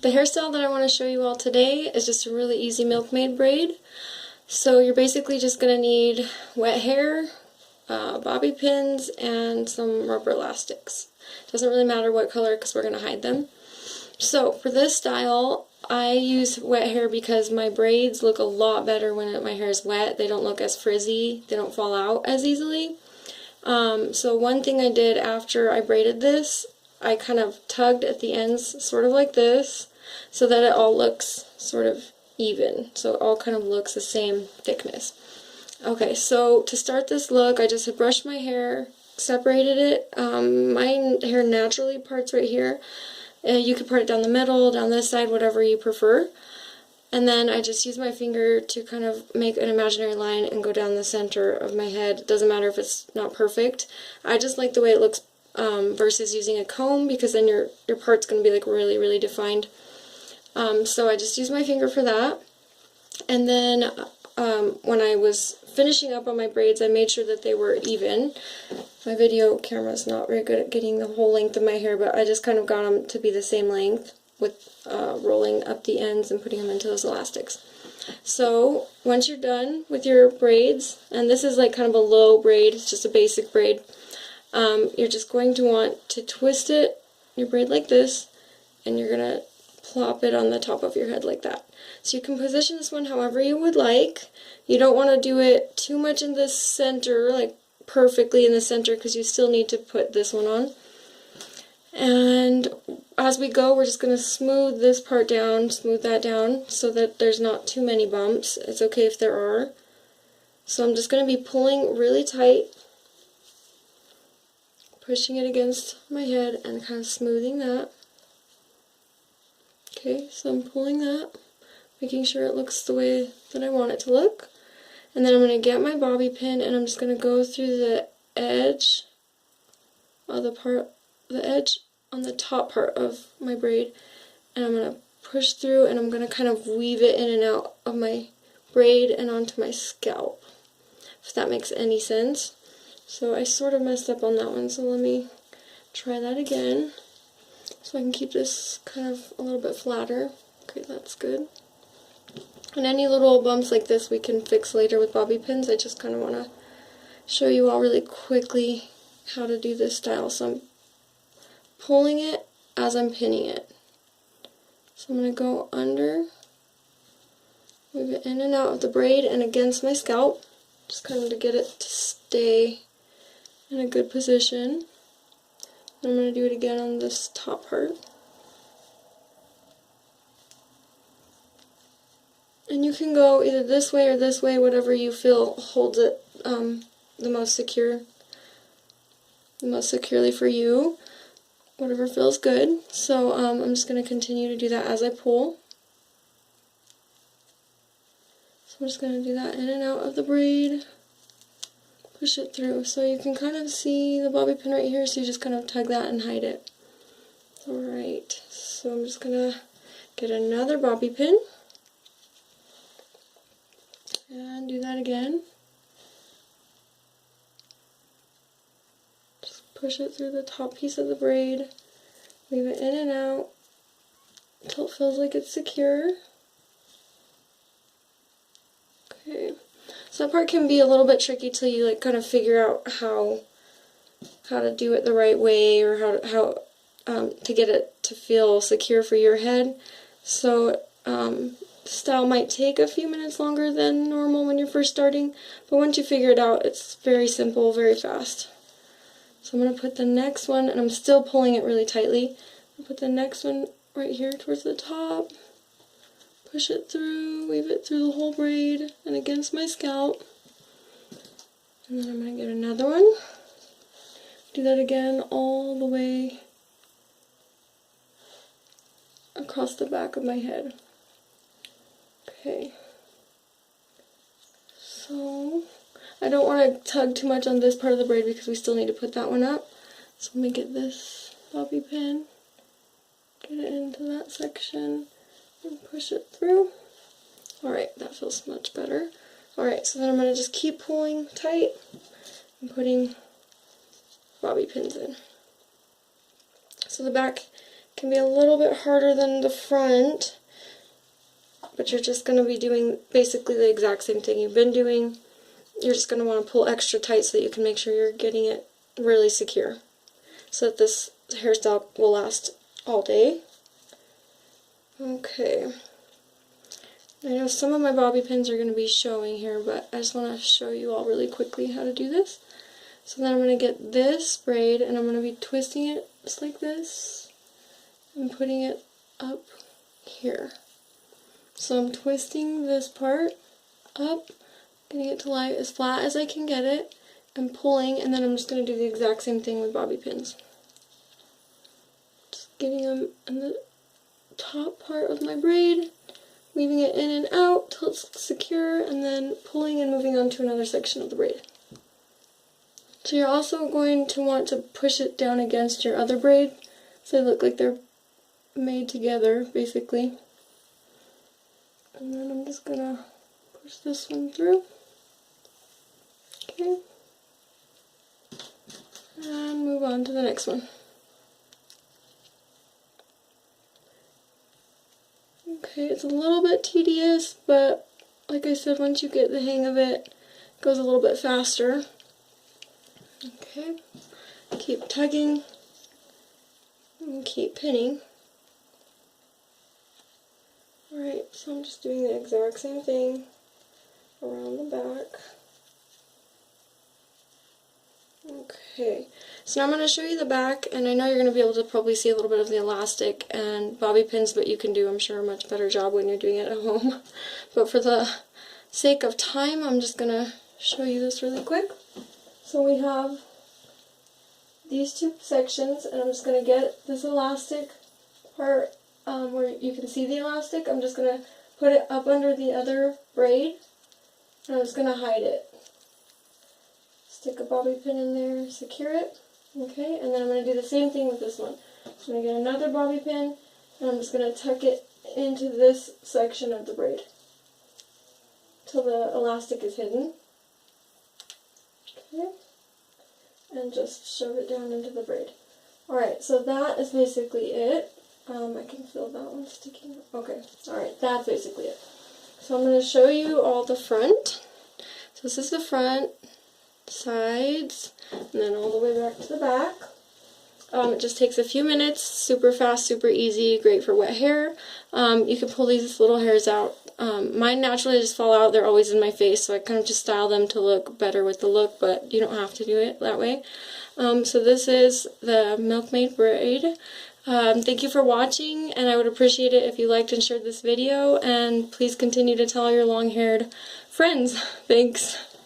The hairstyle that I want to show you all today is just a really easy milkmaid braid. So you're basically just going to need wet hair, bobby pins, and some rubber elastics. Doesn't really matter what color because we're going to hide them. So for this style, I use wet hair because my braids look a lot better when my hair is wet. They don't look as frizzy, they don't fall out as easily. So one thing I did after I braided this, I kind of tugged at the ends sort of like this so that it all looks sort of even. So it all kind of looks the same thickness. Okay, so to start this look, I just had brushed my hair, separated it. My hair naturally parts right here. You could part it down the middle, down this side, whatever you prefer. And then I just use my finger to kind of make an imaginary line and go down the center of my head. It doesn't matter if it's not perfect. I just like the way it looks versus using a comb, because then your part's going to be like really, really defined. So I just use my finger for that. And then when I was finishing up on my braids, I made sure that they were even. My video camera's not very good at getting the whole length of my hair, but I just kind of got them to be the same length with rolling up the ends and putting them into those elastics. So once you're done with your braids, and this is like kind of a low braid, it's just a basic braid, you're just going to want to twist it, your braid like this, and you're going to plop it on the top of your head like that. So you can position this one however you would like. You don't want to do it too much in the center, like perfectly in the center, because you still need to put this one on. And as we go, we're just going to smooth this part down, smooth that down, so that there's not too many bumps. It's okay if there are. So I'm just going to be pulling really tight, pushing it against my head and kind of smoothing that. Okay, so I'm pulling that, making sure it looks the way that I want it to look. And then I'm going to get my bobby pin and I'm just going to go through the edge of the edge on the top part of my braid, and I'm going to push through and I'm going to kind of weave it in and out of my braid and onto my scalp, if that makes any sense. So I sort of messed up on that one, so let me try that again so I can keep this kind of a little bit flatter. Okay, that's good. And any little bumps like this we can fix later with bobby pins. I just kind of want to show you all really quickly how to do this style. So I'm pulling it as I'm pinning it. So I'm going to go under, move it in and out of the braid and against my scalp, just kind of to get it to stay in a good position. And I'm going to do it again on this top part. And you can go either this way or this way, whatever you feel holds it the most securely for you. Whatever feels good. So I'm just going to continue to do that as I pull. So I'm just going to do that in and out of the braid. Push it through. So you can kind of see the bobby pin right here, so you just kind of tug that and hide it. Alright, so I'm just going to get another bobby pin. And do that again. Push it through the top piece of the braid, leave it in and out until it feels like it's secure. Okay, so that part can be a little bit tricky till you like kind of figure out how to do it the right way, or how to get it to feel secure for your head. So style might take a few minutes longer than normal when you're first starting, but once you figure it out, it's very simple, very fast. So I'm going to put the next one, and I'm still pulling it really tightly. I'll put the next one right here towards the top, push it through, weave it through the whole braid and against my scalp. And then I'm going to get another one. Do that again all the way across the back of my head. Okay. So I don't want to tug too much on this part of the braid because we still need to put that one up. So let me get this bobby pin, get it into that section, and push it through. Alright, that feels much better. Alright, so then I'm going to just keep pulling tight and putting bobby pins in. So the back can be a little bit harder than the front, but you're just going to be doing basically the exact same thing you've been doing. You're just going to want to pull extra tight so that you can make sure you're getting it really secure, so that this hairstyle will last all day. Okay. I know some of my bobby pins are going to be showing here, but I just want to show you all really quickly how to do this. So then I'm going to get this braid and I'm going to be twisting it just like this and putting it up here. So I'm twisting this part up, getting it to lie as flat as I can get it, and pulling, and then I'm just going to do the exact same thing with bobby pins. Just getting them in the top part of my braid, weaving it in and out till it's secure, and then pulling and moving on to another section of the braid. So you're also going to want to push it down against your other braid so they look like they're made together, basically. And then I'm just going to push this one through. Okay. And move on to the next one. Okay, it's a little bit tedious, but like I said, once you get the hang of it, it goes a little bit faster. Okay, keep tugging and keep pinning. Alright, so I'm just doing the exact same thing around the back. Okay, so now I'm going to show you the back, and I know you're going to be able to probably see a little bit of the elastic and bobby pins, but you can do, I'm sure, a much better job when you're doing it at home. But for the sake of time, I'm just going to show you this really quick. So we have these two sections, and I'm just going to get this elastic part where you can see the elastic. I'm just going to put it up under the other braid, and I'm just going to hide it. Stick a bobby pin in there, secure it, okay, and then I'm going to do the same thing with this one. I'm going to get another bobby pin, and I'm just going to tuck it into this section of the braid till the elastic is hidden. Okay, and just shove it down into the braid. Alright, so that is basically it. I can feel that one sticking. Okay, alright, that's basically it. So I'm going to show you all the front. So this is the front, sides, and then all the way back to the back. It just takes a few minutes, super fast, super easy, great for wet hair. You can pull these little hairs out. Mine naturally just fall out, they're always in my face, so I kind of just style them to look better with the look, but you don't have to do it that way. So this is the milkmaid braid. Thank you for watching, and I would appreciate it if you liked and shared this video, and please continue to tell your long-haired friends. Thanks.